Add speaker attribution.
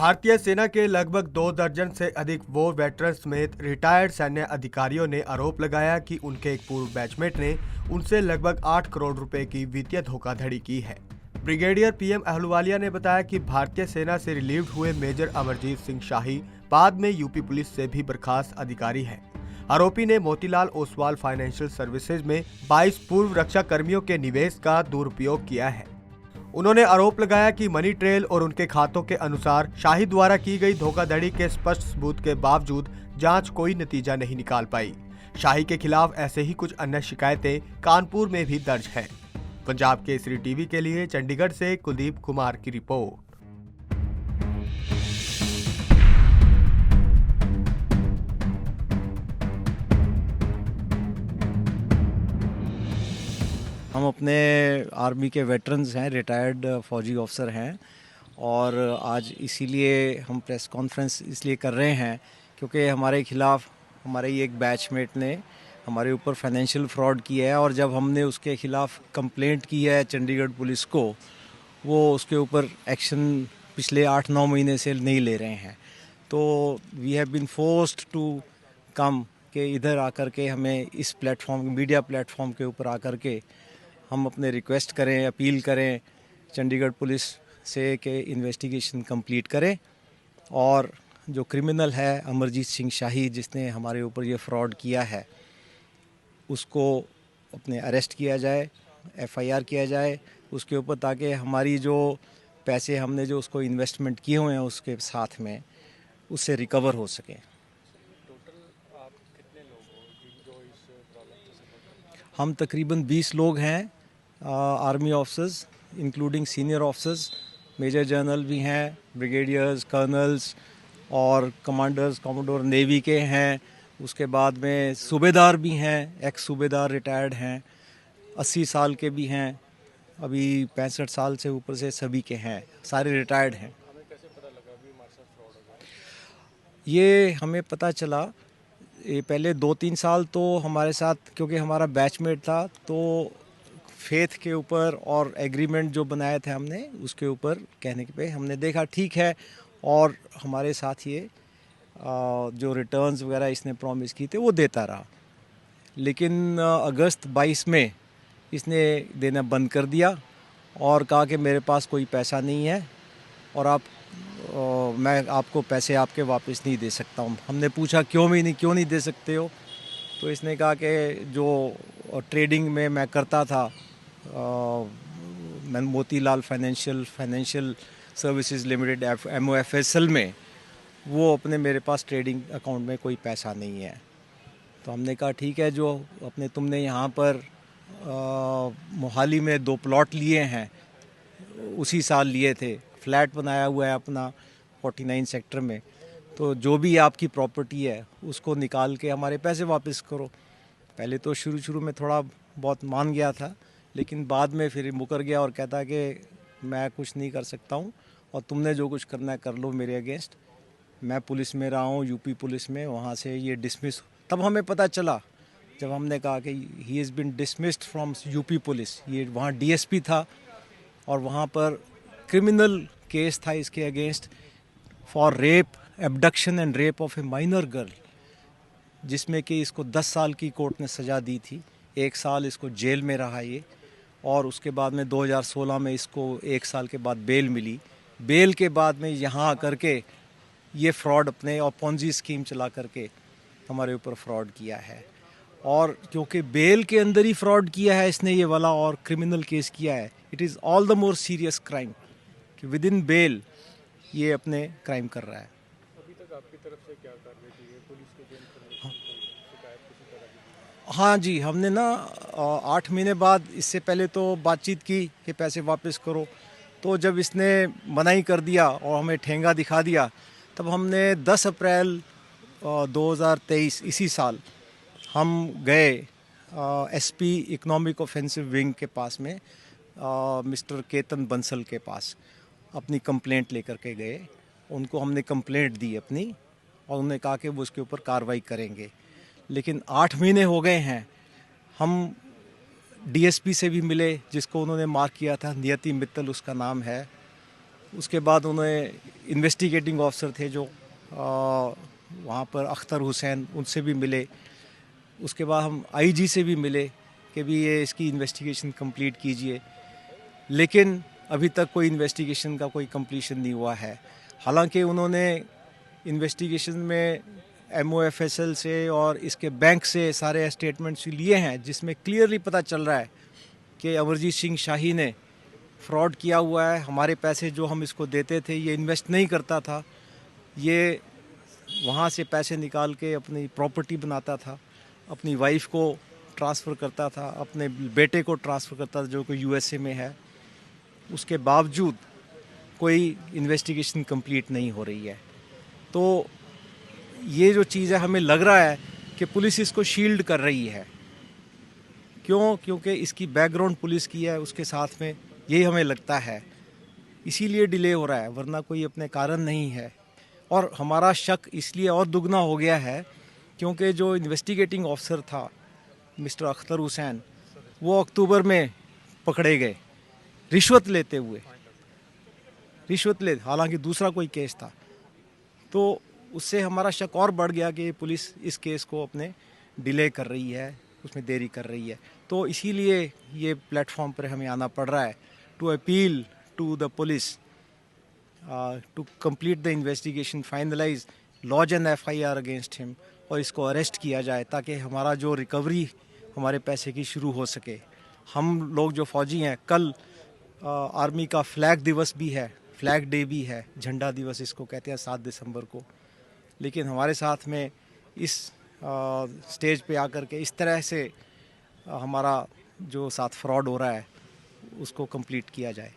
Speaker 1: भारतीय सेना के लगभग 2 दर्जन से अधिक वॉर वेटरन समेत रिटायर्ड सैन्य अधिकारियों ने आरोप लगाया कि उनके एक पूर्व बैचमेट ने उनसे लगभग 8 करोड़ रुपए की वित्तीय धोखाधड़ी की है। ब्रिगेडियर पीएम अहलुवालिया ने बताया कि भारतीय सेना से रिलीव्ड हुए मेजर अमरजीत सिंह शाही बाद में यूपी पुलिस से भी बर्खास्त अधिकारी हैं। आरोपी ने मोतीलाल ओसवाल फाइनेंशियल सर्विसेज में 22 पूर्व रक्षा कर्मियों के निवेश का दुरुपयोग किया है। उन्होंने आरोप लगाया कि मनी ट्रेल और उनके खातों के अनुसार शाही द्वारा की गई धोखाधड़ी के स्पष्ट सबूत के बावजूद जांच कोई नतीजा नहीं निकाल पाई। शाही के खिलाफ ऐसे ही कुछ अन्य शिकायतें कानपुर में भी दर्ज हैं। पंजाब केसरी टीवी के लिए चंडीगढ़ से कुलदीप कुमार की रिपोर्ट।
Speaker 2: हम अपने आर्मी के वेटरन्स हैं, रिटायर्ड फौजी ऑफिसर हैं और आज इसीलिए हम प्रेस कॉन्फ्रेंस इसलिए कर रहे हैं क्योंकि हमारे खिलाफ हमारे ही एक बैचमेट ने हमारे ऊपर फाइनेंशियल फ्रॉड किया है और जब हमने उसके खिलाफ कंप्लेंट की है चंडीगढ़ पुलिस को, वो उसके ऊपर एक्शन पिछले 8-9 महीने से नहीं ले रहे हैं। तो we have been forced to come के इधर आकर के हमें इस प्लेटफॉर्म, मीडिया प्लेटफॉर्म के ऊपर आकर के हम अपने रिक्वेस्ट करें, अपील करें चंडीगढ़ पुलिस से कि इन्वेस्टिगेशन कंप्लीट करें और जो क्रिमिनल है अमरजीत सिंह शाही जिसने हमारे ऊपर ये फ्रॉड किया है उसको अपने अरेस्ट किया जाए, एफआईआर किया जाए उसके ऊपर, ताकि हमारी जो पैसे हमने जो उसको इन्वेस्टमेंट किए हुए हैं उसके साथ में उससे रिकवर हो सके। हम तकरीबन 20 लोग हैं, army officers including senior officers, major general भी हैं, ब्रिगेडियर्स, कर्नल्स और कमांडर्स, कॉमोडोर नेवी के हैं। उसके बाद में सूबेदार भी हैं, एक्स सूबेदार रिटायर्ड हैं, 80 साल के भी हैं, अभी 65 साल से ऊपर से सभी के हैं, सारे रिटायर्ड हैं। ये हमें पता चला, ये पहले 2-3 साल तो हमारे साथ, क्योंकि हमारा बैचमेट था तो फेथ के ऊपर और एग्रीमेंट जो बनाए थे हमने उसके ऊपर कहने के पे हमने देखा ठीक है और हमारे साथ ये जो रिटर्न्स वगैरह इसने प्रॉमिस की थे वो देता रहा। लेकिन अगस्त 22 में इसने देना बंद कर दिया और कहा कि मेरे पास कोई पैसा नहीं है और मैं आपको पैसे आपके वापस नहीं दे सकता हूँ। हमने पूछा क्यों नहीं दे सकते हो, तो इसने कहा कि जो ट्रेडिंग में मैं करता था, मैं Motilal financial services limited MOFSL में, वो अपने मेरे पास ट्रेडिंग अकाउंट में कोई पैसा नहीं है। तो हमने कहा ठीक है, जो अपने तुमने यहाँ पर मोहाली में 2 प्लॉट लिए हैं, उसी साल लिए थे, फ्लैट बनाया हुआ है अपना 49 सेक्टर में, तो जो भी आपकी प्रॉपर्टी है उसको निकाल के हमारे पैसे वापस करो। पहले तो शुरू में थोड़ा बहुत मान गया था, लेकिन बाद में फिर मुकर गया और कहता कि मैं कुछ नहीं कर सकता हूँ और तुमने जो कुछ करना है कर लो मेरे अगेंस्ट। मैं पुलिस में रहा हूँ, यूपी पुलिस में, वहाँ से ये डिसमिस। तब हमें पता चला जब हमने कहा कि he is been dismissed from UP police. ये वहाँ DSP था और वहाँ पर क्रिमिनल केस था इसके against for rape, abduction and rape of A minor girl, जिसमें कि इसको 10 साल की कोर्ट ने सज़ा दी थी। 1 साल इसको जेल में रहा ये, और उसके बाद में 2016 में इसको 1 साल के बाद बेल मिली। बेल के बाद में यहाँ आकर के ये फ्रॉड अपने और पॉन्जी स्कीम चला करके हमारे ऊपर फ्रॉड किया है। और क्योंकि बेल के अंदर ही फ्रॉड किया है इसने ये वाला और क्रिमिनल केस किया है, it is all the more serious crime कि विद इन बेल ये अपने क्राइम कर रहा है।
Speaker 3: अभी तक आपकी तरफ से क्या कार्रवाई की है? पुलिस को कोई शिकायत किसी तरह की?
Speaker 2: हाँ जी, हमने ना 8 महीने बाद, इससे पहले तो बातचीत की कि पैसे वापस करो, तो जब इसने मनाही कर दिया और हमें ठेंगा दिखा दिया, तब हमने 10 अप्रैल 2023 इसी साल हम गए SP इकोनॉमिक ऑफेंसिव विंग के पास में, मिस्टर केतन बंसल के पास अपनी कंप्लेंट लेकर के गए। उनको हमने कंप्लेंट दी अपनी और उन्होंने कहा कि वो उसके ऊपर कार्रवाई करेंगे। लेकिन 8 महीने हो गए हैं, हम DSP से भी मिले जिसको उन्होंने मार्क किया था, नियति मित्तल उसका नाम है, उसके बाद उन्होंने इन्वेस्टिगेटिंग ऑफिसर थे जो वहाँ पर अख्तर हुसैन, उनसे भी मिले। उसके बाद हम आईजी से भी मिले कि भी ये इसकी इन्वेस्टिगेशन कंप्लीट कीजिए, लेकिन अभी तक कोई इन्वेस्टिगेशन का कोई कंप्लीशन नहीं हुआ है। हालांकि उन्होंने इन्वेस्टिगेशन में MOFSL से और इसके बैंक से सारे स्टेटमेंट्स लिए हैं, जिसमें क्लियरली पता चल रहा है कि अमरजीत सिंह शाही ने फ्रॉड किया हुआ है। हमारे पैसे जो हम इसको देते थे ये इन्वेस्ट नहीं करता था, ये वहाँ से पैसे निकाल के अपनी प्रॉपर्टी बनाता था, अपनी वाइफ को ट्रांसफ़र करता था, अपने बेटे को ट्रांसफ़र करता था जो कि USA में है। उसके बावजूद कोई इन्वेस्टिगेशन कंप्लीट नहीं हो रही है। तो ये जो चीज़ है, हमें लग रहा है कि पुलिस इसको शील्ड कर रही है। क्यों? क्योंकि इसकी बैकग्राउंड पुलिस की है उसके साथ में, यही हमें लगता है, इसीलिए डिले हो रहा है, वरना कोई अपने कारण नहीं है। और हमारा शक इसलिए और दुगना हो गया है क्योंकि जो इन्वेस्टिगेटिंग ऑफिसर था मिस्टर अख्तर हुसैन, वो अक्टूबर में पकड़े गए रिश्वत लेते हुए, हालांकि दूसरा कोई केस था। तो उससे हमारा शक और बढ़ गया कि पुलिस इस केस को अपने डिले कर रही है, उसमें देरी कर रही है। तो इसीलिए ये प्लेटफॉर्म पर हमें आना पड़ रहा है to appeal to the police to complete the investigation, finalize, lodge an FIR against him और इसको अरेस्ट किया जाए ताकि हमारा जो रिकवरी हमारे पैसे की शुरू हो सके। हम लोग जो फौजी हैं, कल आर्मी का फ्लैग दिवस भी है, फ्लैग डे भी है, झंडा दिवस इसको कहते हैं 7 दिसंबर को। लेकिन हमारे साथ में इस स्टेज पे आकर के इस तरह से हमारा जो साथ फ्रॉड हो रहा है उसको कंप्लीट किया जाए।